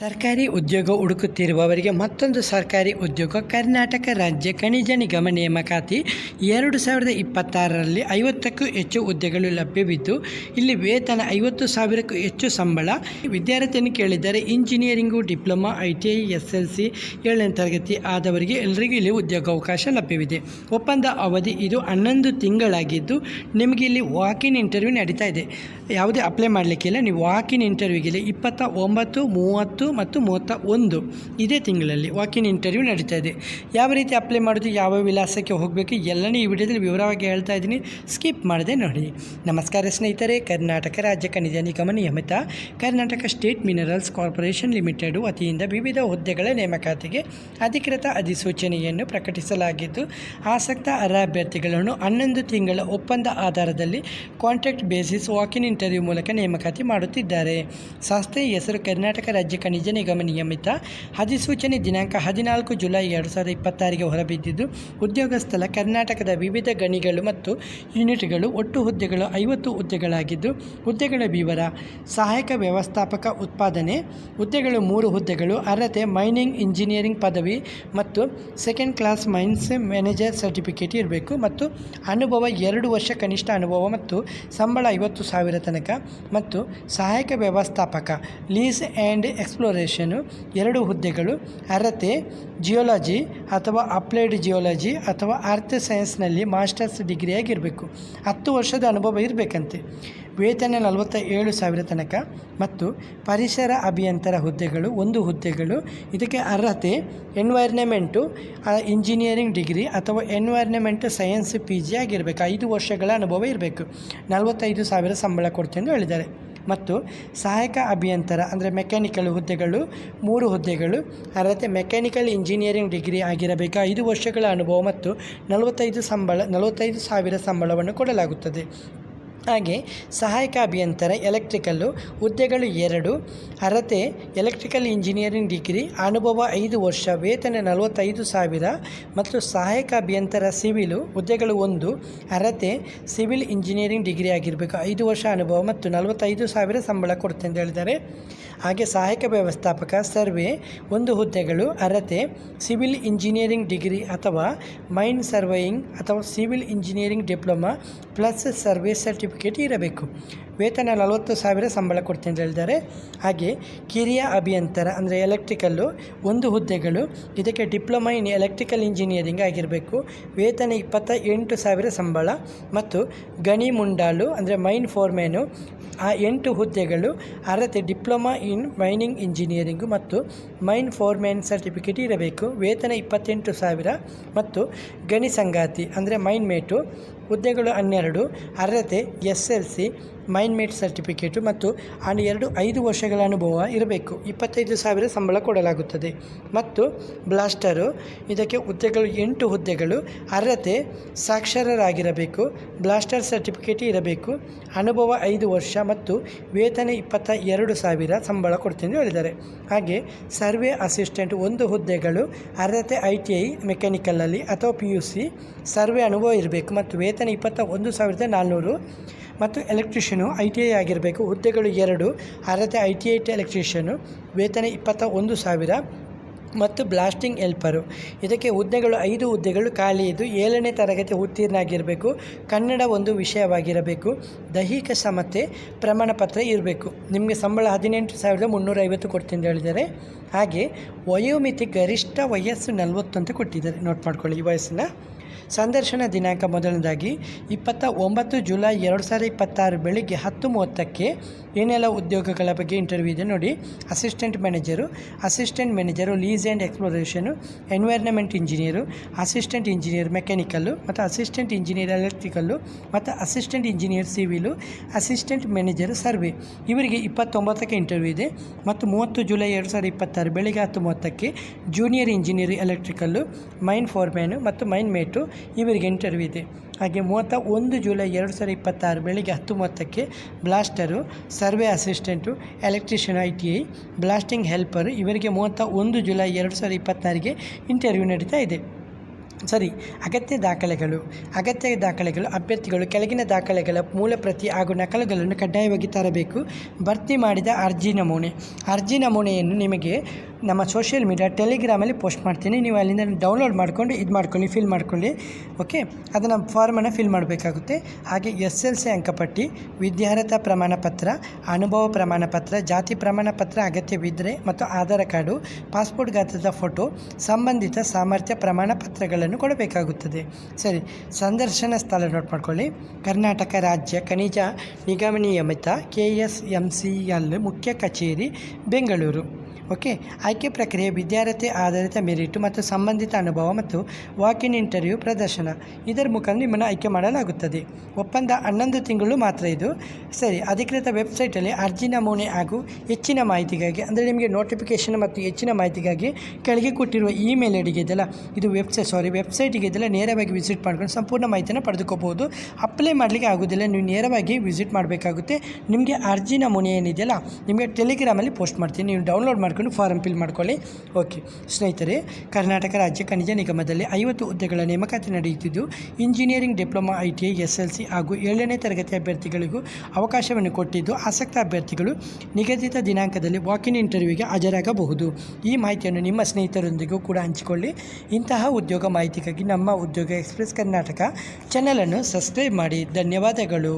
ಸರ್ಕಾರಿ ಉದ್ಯೋಗ ಹುಡುಕುತ್ತಿರುವವರಿಗೆ ಮತ್ತೊಂದು ಸರ್ಕಾರಿ ಉದ್ಯೋಗ. ಕರ್ನಾಟಕ ರಾಜ್ಯ ಖನಿಜ ನಿಗಮ ನೇಮಕಾತಿ 2026ರಲ್ಲಿ 50ಕ್ಕೂ ಹೆಚ್ಚು ಹುದ್ದೆಗಳು ಲಭ್ಯವಿದ್ದು, ಇಲ್ಲಿ ವೇತನ 50,000ಕ್ಕೂ ಹೆಚ್ಚು ಸಂಬಳ. ವಿದ್ಯಾರ್ಥಿಯನ್ನು ಕೇಳಿದರೆ ಇಂಜಿನಿಯರಿಂಗು, ಡಿಪ್ಲೊಮಾ, ITI, SLC 7ನೇ ತರಗತಿ ಆದವರಿಗೆ ಎಲ್ಲರಿಗೂ ಇಲ್ಲಿ ಉದ್ಯೋಗಾವಕಾಶ ಲಭ್ಯವಿದೆ. ಒಪ್ಪಂದ ಅವಧಿ ಇದು 11 ತಿಂಗಳಾಗಿದ್ದು, ನಿಮಗೆ ಇಲ್ಲಿ ವಾಕಿನ್ ಇಂಟರ್ವ್ಯೂ ನಡೀತಾ ಇದೆ. ಯಾವುದೇ ಅಪ್ಲೈ ಮಾಡಲಿಕ್ಕಿಲ್ಲ. ನೀವು ವಾಕಿನ್ ಇಂಟರ್ವ್ಯೂಗೆ 29, 30 ಮತ್ತು 31 ಇದೇ ತಿಂಗಳಲ್ಲಿ ವಾಕಿನ್ ಇಂಟರ್ವ್ಯೂ ನಡೀತಾ ಇದೆ. ಯಾವ ರೀತಿ ಅಪ್ಲೈ ಮಾಡೋದು, ಯಾವ ವಿಳಾಸಕ್ಕೆ ಹೋಗಬೇಕು ಎಲ್ಲನೇ ಈ ವಿಡಿಯೋದಲ್ಲಿ ವಿವರವಾಗಿ ಹೇಳ್ತಾ ಇದ್ದೀನಿ. ಸ್ಕಿಪ್ ಮಾಡದೆ ನೋಡಿ. ನಮಸ್ಕಾರ ಸ್ನೇಹಿತರೆ. ಕರ್ನಾಟಕ ರಾಜ್ಯ ಖನಿಜ ನಿಗಮ ನಿಯಮಿತ Karnataka state minerals corporation limited ವತಿಯಿಂದ ವಿವಿಧ ಹುದ್ದೆಗಳ ನೇಮಕಾತಿಗೆ ಅಧಿಕೃತ ಅಧಿಸೂಚನೆಯನ್ನು ಪ್ರಕಟಿಸಲಾಗಿದ್ದು, ಆಸಕ್ತ ಅರ್ಹ ಅಭ್ಯರ್ಥಿಗಳನ್ನು 11 ತಿಂಗಳ ಒಪ್ಪಂದ ಆಧಾರದಲ್ಲಿ ಕಾಂಟ್ರಾಕ್ಟ್ ಬೇಸಿಸ್ ವಾಕಿನ್ ಇಂಟರ್ವ್ಯೂ ಮೂಲಕ ನೇಮಕಾತಿ ಮಾಡುತ್ತಿದ್ದಾರೆ. ಸಂಸ್ಥೆಯ ಹೆಸರು ಕರ್ನಾಟಕ ರಾಜ್ಯ ಖನಿಜ ನಿಗಮ ನಿಯಮಿತ. ಅಧಿಸೂಚನೆ ದಿನಾಂಕ 14 ಜುಲೈ 2026ಗೆ ಹೊರಬಿದ್ದಿದ್ದು, ಉದ್ಯೋಗ ಸ್ಥಳ ಕರ್ನಾಟಕದ ವಿವಿಧ ಗಣಿಗಳು ಮತ್ತು ಯೂನಿಟ್ಗಳು. ಒಟ್ಟು ಹುದ್ದೆಗಳು 50 ಹುದ್ದೆಗಳಾಗಿದ್ದು, ಹುದ್ದೆಗಳ ವಿವರ: ಸಹಾಯಕ ವ್ಯವಸ್ಥಾಪಕ ಉತ್ಪಾದನೆ ಹುದ್ದೆಗಳು 3 ಹುದ್ದೆಗಳು. ಅರ್ಹತೆ ಮೈನಿಂಗ್ ಇಂಜಿನಿಯರಿಂಗ್ ಪದವಿ ಮತ್ತು second class mines manager certificate ಇರಬೇಕು ಮತ್ತು ಅನುಭವ 2 ವರ್ಷ ಕನಿಷ್ಠ ಅನುಭವ ಮತ್ತು ಸಂಬಳ 50,000 ತನಕ. ಮತ್ತು ಸಹಾಯಕ ವ್ಯವಸ್ಥಾಪಕ ಲೀಸ್ ಆ್ಯಂಡ್ ಎಕ್ಸ್ಪ್ಲೋರೇಷನು 2 ಹುದ್ದೆಗಳು. ಅರ್ಹತೆ ಜಿಯೋಲಜಿ ಅಥವಾ ಅಪ್ಲೈಡ್ ಜಿಯೋಲಜಿ ಅಥವಾ ಅರ್ತ್ ಸೈನ್ಸ್ನಲ್ಲಿ ಮಾಸ್ಟರ್ಸ್ ಡಿಗ್ರಿ ಆಗಿರಬೇಕು. 10 ವರ್ಷದ ಅನುಭವ ಇರಬೇಕಂತೆ. ವೇತನ 47,000 ತನಕ. ಮತ್ತು ಪರಿಸರ ಅಭಿಯಂತರ ಹುದ್ದೆಗಳು 1 ಹುದ್ದೆಗಳು. ಇದಕ್ಕೆ ಅರ್ಹತೆ ಎನ್ವೈರ್ನಮೆಂಟು ಇಂಜಿನಿಯರಿಂಗ್ ಡಿಗ್ರಿ ಅಥವಾ ಎನ್ವೈರ್ನಮೆಂಟ್ ಸೈನ್ಸ್ PG ಆಗಿರಬೇಕು. 5 ವರ್ಷಗಳ ಅನುಭವ ಇರಬೇಕು. 45,000 ಸಂಬಳ ಕೊಡ್ತೀನಿ ಎಂದು ಹೇಳಿದ್ದಾರೆ. ಮತ್ತು ಸಹಾಯಕ ಅಭಿಯಂತರ ಅಂದರೆ ಮೆಕ್ಯಾನಿಕಲ್ ಹುದ್ದೆಗಳು 3 ಹುದ್ದೆಗಳು. ಅರ್ಹತೆ ಮೆಕ್ಯಾನಿಕಲ್ ಇಂಜಿನಿಯರಿಂಗ್ ಡಿಗ್ರಿ ಆಗಿರಬೇಕು. 5 ವರ್ಷಗಳ ಅನುಭವ ಮತ್ತು 45,000 ಸಂಬಳವನ್ನು ಕೊಡಲಾಗುತ್ತದೆ. ಹಾಗೆ ಸಹಾಯಕ ಅಭಿಯಂತರ ಎಲೆಕ್ಟ್ರಿಕಲ್ಲು ಹುದ್ದೆಗಳು 2. ಅರ್ಹತೆ ಎಲೆಕ್ಟ್ರಿಕಲ್ ಇಂಜಿನಿಯರಿಂಗ್ ಡಿಗ್ರಿ, ಅನುಭವ 5 ವರ್ಷ, ವೇತನ 45,000. ಮತ್ತು ಸಹಾಯಕ ಅಭಿಯಂತರ ಸಿವಿಲು ಹುದ್ದೆಗಳು 1. ಅರ್ಹತೆ ಸಿವಿಲ್ ಇಂಜಿನಿಯರಿಂಗ್ ಡಿಗ್ರಿ ಆಗಿರಬೇಕು. 5 ವರ್ಷ ಅನುಭವ ಮತ್ತು 45,000 ಸಂಬಳ ಕೊಡ್ತೀನಿ ಅಂತ ಹೇಳಿದ್ದಾರೆ. ಹಾಗೆ ಸಹಾಯಕ ವ್ಯವಸ್ಥಾಪಕ ಸರ್ವೆ 1 ಹುದ್ದೆಗಳು. ಅರ್ಹತೆ ಸಿವಿಲ್ ಇಂಜಿನಿಯರಿಂಗ್ ಡಿಗ್ರಿ ಅಥವಾ ಮೈನ್ ಸರ್ವೇಯಿಂಗ್ ಅಥವಾ civil engineering diploma plus survey certificate ಇರಬೇಕು. ವೇತನ 40,000 ಸಂಬಳ ಕೊಡ್ತೀನಿ ಅಂತ ಹೇಳಿದ್ದಾರೆ. ಹಾಗೆ ಕಿರಿಯ ಅಭಿಯಂತರ ಅಂದರೆ ಎಲೆಕ್ಟ್ರಿಕಲ್ಲು 1 ಹುದ್ದೆಗಳು. ಇದಕ್ಕೆ ಡಿಪ್ಲೊಮಾ ಇನ್ ಎಲೆಕ್ಟ್ರಿಕಲ್ ಇಂಜಿನಿಯರಿಂಗ್ ಆಗಿರಬೇಕು. ವೇತನ 28,000 ಸಂಬಳ. ಮತ್ತು ಗಣಿ ಮುಂಡಾಳು ಅಂದರೆ ಮೈನ್ ಫೋರ್ಮ್ಯಾನು 8 ಹುದ್ದೆಗಳು. ಅರ್ಹತೆ ಡಿಪ್ಲೊಮಾ ಇನ್ ಮೈನಿಂಗ್ ಇಂಜಿನಿಯರಿಂಗು ಮತ್ತು ಮೈನ್ ಫೋರ್ಮ್ಯಾನ್ ಸರ್ಟಿಫಿಕೇಟ್ ಇರಬೇಕು. ವೇತನ 28,000. ಮತ್ತು ಗಣಿ ಸಂಗಾತಿ ಅಂದರೆ ಮೈನ್ ಮೇಟು ಹುದ್ದೆಗಳು 12. ಅರ್ಹತೆ SLC ಮೈನ್ ಮೇಟ್ ಸರ್ಟಿಫಿಕೇಟು ಮತ್ತು 5 ವರ್ಷಗಳ ಅನುಭವ ಇರಬೇಕು. 25,000 ಸಂಬಳ ಕೊಡಲಾಗುತ್ತದೆ. ಮತ್ತು ಬ್ಲಾಸ್ಟರು ಇದಕ್ಕೆ ಹುದ್ದೆಗಳು 8 ಹುದ್ದೆಗಳು. ಅರ್ಹತೆ ಸಾಕ್ಷರರಾಗಿರಬೇಕು. ಬ್ಲಾಸ್ಟರ್ ಸರ್ಟಿಫಿಕೇಟ್ ಇರಬೇಕು. ಅನುಭವ 5 ವರ್ಷ ಮತ್ತು ವೇತನ 22,000 ಸಂಬಳ ಕೊಡ್ತೀನಿ ಹೇಳಿದ್ದಾರೆ. ಹಾಗೆ ಸರ್ವೆ ಅಸಿಸ್ಟೆಂಟ್ 1 ಹುದ್ದೆಗಳು. ಅರ್ಹತೆ ITI ಮೆಕ್ಯಾನಿಕಲಲ್ಲಿ ಅಥವಾ PUC ಸರ್ವೆ ಅನುಭವ ಇರಬೇಕು ಮತ್ತು ವೇತನ 21,400. ಮತ್ತು ಎಲೆಕ್ಟ್ರಿಷಿಯನು ITI ಆಗಿರಬೇಕು. ಹುದ್ದೆಗಳು 2. ಅರ್ಹತೆ ITI ಎಲೆಕ್ಟ್ರಿಷಿಯನು, ವೇತನ 21,000. ಮತ್ತು ಬ್ಲಾಸ್ಟಿಂಗ್ ಹೆಲ್ಪರು ಇದಕ್ಕೆ ಹುದ್ದೆಗಳು 5 ಹುದ್ದೆಗಳು ಖಾಲಿ ಇದ್ದು 7ನೇ ತರಗತಿ ಉತ್ತೀರ್ಣ ಕನ್ನಡ 1 ವಿಷಯವಾಗಿರಬೇಕು. ದೈಹಿಕ ಸಮತೆ ಪ್ರಮಾಣ ಪತ್ರ ಇರಬೇಕು. ನಿಮಗೆ ಸಂಬಳ 18,350 ಕೊಡ್ತೀನಿ ಅಂತ ಹೇಳಿದ್ದಾರೆ. ಹಾಗೆ ವಯೋಮಿತಿ ಗರಿಷ್ಠ ವಯಸ್ಸು 40 ಅಂತ ಕೊಟ್ಟಿದ್ದಾರೆ. ನೋಟ್ ಮಾಡ್ಕೊಳ್ಳಿ ಈ ವಯಸ್ಸನ್ನು. ಸಂದರ್ಶನ ದಿನಾಂಕ ಮೊದಲನೇದಾಗಿ 29 ಜುಲೈ 2026 ಬೆಳಿಗ್ಗೆ 10:30ಕ್ಕೆ ಏನೆಲ್ಲ ಉದ್ಯೋಗಗಳ ಬಗ್ಗೆ ಇಂಟರ್ವ್ಯೂ ಇದೆ ನೋಡಿ. Assistant manager lease and exploration, environment engineer, assistant engineer mechanical ಮತ್ತು ಅಸಿಸ್ಟೆಂಟ್ ಇಂಜಿನಿಯರ್ ಎಲೆಕ್ಟ್ರಿಕಲ್ಲು ಮತ್ತು assistant engineer civil, assistant manager survey ಇವರಿಗೆ 29ಕ್ಕೆ ಇಂಟರ್ವ್ಯೂ ಇದೆ. ಮತ್ತು 30 ಜುಲೈ 2026 ಬೆಳಿಗ್ಗೆ 10:30ಕ್ಕೆ junior engineer electrical, mine foreman ಮತ್ತು ಮೈನ್ ಮೇಟು ಇವರಿಗೆ ಇಂಟರ್ವ್ಯೂ ಇದೆ. ಹಾಗೆ 31 ಜುಲೈ 2026 ಬೆಳಿಗ್ಗೆ 10:30ಕ್ಕೆ blaster, survey assistant, electrician ITI, blasting helper ಇವರಿಗೆ 31 ಜುಲೈ 2026ಗೆ ಇಂಟರ್ವ್ಯೂ ನಡೀತಾ ಇದೆ. ಅಗತ್ಯ ದಾಖಲೆಗಳು ಅಭ್ಯರ್ಥಿಗಳು ಕೆಳಗಿನ ದಾಖಲೆಗಳ ಮೂಲ ಪ್ರತಿ ಹಾಗೂ ನಕಲುಗಳನ್ನು ಕಡ್ಡಾಯವಾಗಿ ತರಬೇಕು. ಭರ್ತಿ ಮಾಡಿದ ಅರ್ಜಿ ನಮೂನೆಯನ್ನು ನಿಮಗೆ ನಮ್ಮ ಸೋಷಿಯಲ್ ಮೀಡಿಯಾ ಟೆಲಿಗ್ರಾಮಲ್ಲಿ ಪೋಸ್ಟ್ ಮಾಡ್ತೀನಿ. ನೀವು ಅಲ್ಲಿಂದ ಡೌನ್ಲೋಡ್ ಮಾಡ್ಕೊಂಡು ಫಿಲ್ ಮಾಡ್ಕೊಳ್ಳಿ. ಓಕೆ, ಅದನ್ನು ಫಾರ್ಮನ್ನು ಫಿಲ್ ಮಾಡಬೇಕಾಗುತ್ತೆ. ಹಾಗೆ SLC ಅಂಕಪಟ್ಟಿ, ವಿದ್ಯಾರ್ಹತಾ ಪ್ರಮಾಣ ಪತ್ರ, ಅನುಭವ ಪ್ರಮಾಣ ಪತ್ರ, ಜಾತಿ ಪ್ರಮಾಣ ಪತ್ರ ಅಗತ್ಯವಿದ್ದರೆ ಮತ್ತು ಆಧಾರ್ ಕಾರ್ಡು, ಪಾಸ್ಪೋರ್ಟ್ ಗಾತ್ರದ ಫೋಟೋ, ಸಂಬಂಧಿತ ಸಾಮರ್ಥ್ಯ ಪ್ರಮಾಣ ಪತ್ರಗಳನ್ನು ಕೊಡಬೇಕಾಗುತ್ತದೆ. ಸಂದರ್ಶನ ಸ್ಥಳ ನೋಟ್ ಮಾಡ್ಕೊಳ್ಳಿ. ಕರ್ನಾಟಕ ರಾಜ್ಯ ಖನಿಜ ನಿಗಮ ನಿಯಮಿತ KSMCL ಮುಖ್ಯ ಕಚೇರಿ, ಬೆಂಗಳೂರು. ಓಕೆ, ಆಯ್ಕೆ ಪ್ರಕ್ರಿಯೆ ವಿದ್ಯಾರ್ಥಿ ಆಧಾರಿತ ಮೆರಿಟು ಮತ್ತು ಸಂಬಂಧಿತ ಅನುಭವ ಮತ್ತು ವಾಕ್-ಇನ್ ಇಂಟರ್ವ್ಯೂ ಪ್ರದರ್ಶನ ಇದರ ಮುಖಾಂತರ ನಿಮ್ಮನ್ನು ಆಯ್ಕೆ ಮಾಡಲಾಗುತ್ತದೆ. ಒಪ್ಪಂದ 11 ತಿಂಗಳು ಮಾತ್ರ ಇದು. ಅಧಿಕೃತ ವೆಬ್ಸೈಟಲ್ಲಿ ಅರ್ಜಿ ನಮೂನೆ ಹಾಗೂ ಹೆಚ್ಚಿನ ಮಾಹಿತಿಗಾಗಿ ಅಂದರೆ ನಿಮಗೆ ನೋಟಿಫಿಕೇಷನ್ ಮತ್ತು ಹೆಚ್ಚಿನ ಮಾಹಿತಿಗಾಗಿ ಕೆಳಗೆ ಕೊಟ್ಟಿರುವ ಇಮೇಲ್ ಐಡಿಗೆ ಇದೆಯಲ್ಲ, ಇದು ವೆಬ್ಸೈಟಿಗೆ ಇದೆಲ್ಲ ನೇರವಾಗಿ ವಿಸಿಟ್ ಮಾಡ್ಕೊಂಡು ಸಂಪೂರ್ಣ ಮಾಹಿತಿಯನ್ನು ಪಡೆದುಕೋಬೋದು. ಅಪ್ಲೈ ಮಾಡಲಿಕ್ಕೆ ಆಗೋದಿಲ್ಲ, ನೀವು ನೇರವಾಗಿ ವಿಸಿಟ್ ಮಾಡಬೇಕಾಗುತ್ತೆ. ನಿಮಗೆ ಅರ್ಜಿ ನಮೂನೆ ಏನಿದೆಯಲ್ಲ ನಿಮಗೆ ಟೆಲಿಗ್ರಾಮಲ್ಲಿ ಪೋಸ್ಟ್ ಮಾಡ್ತೀನಿ, ನೀವು ಡೌನ್ಲೋಡ್ ಮಾಡ್ಕೊಂಡು ಫಾರಮ್ ಫಿಲ್ ಮಾಡ್ಕೊಳ್ಳಿ. ಓಕೆ ಸ್ನೇಹಿತರೆ, ಕರ್ನಾಟಕ ರಾಜ್ಯ ಖನಿಜ ನಿಗಮದಲ್ಲಿ 50 ಹುದ್ದೆಗಳ ನೇಮಕಾತಿ ನಡೆಯುತ್ತಿದ್ದು, ಇಂಜಿನಿಯರಿಂಗ್, ಡಿಪ್ಲೊಮಾ, ITI, SLC ಹಾಗೂ 7ನೇ ತರಗತಿ ಅಭ್ಯರ್ಥಿಗಳಿಗೂ ಅವಕಾಶವನ್ನು ಕೊಟ್ಟಿದ್ದು, ಆಸಕ್ತ ಅಭ್ಯರ್ಥಿಗಳು ನಿಗದಿತ ದಿನಾಂಕದಲ್ಲಿ ವಾಕ್-ಇನ್ ಇಂಟರ್ವ್ಯೂಗೆ ಹಾಜರಾಗಬಹುದು. ಈ ಮಾಹಿತಿಯನ್ನು ನಿಮ್ಮ ಸ್ನೇಹಿತರೊಂದಿಗೂ ಕೂಡ ಹಂಚಿಕೊಳ್ಳಿ. ಇಂತಹ ಉದ್ಯೋಗ ಮಾಹಿತಿಗಾಗಿ ನಮ್ಮ ಉದ್ಯೋಗ ಎಕ್ಸ್ಪ್ರೆಸ್ ಕರ್ನಾಟಕ ಚಾನಲನ್ನು ಸಬ್ಸ್ಕ್ರೈಬ್ ಮಾಡಿ. ಧನ್ಯವಾದಗಳು.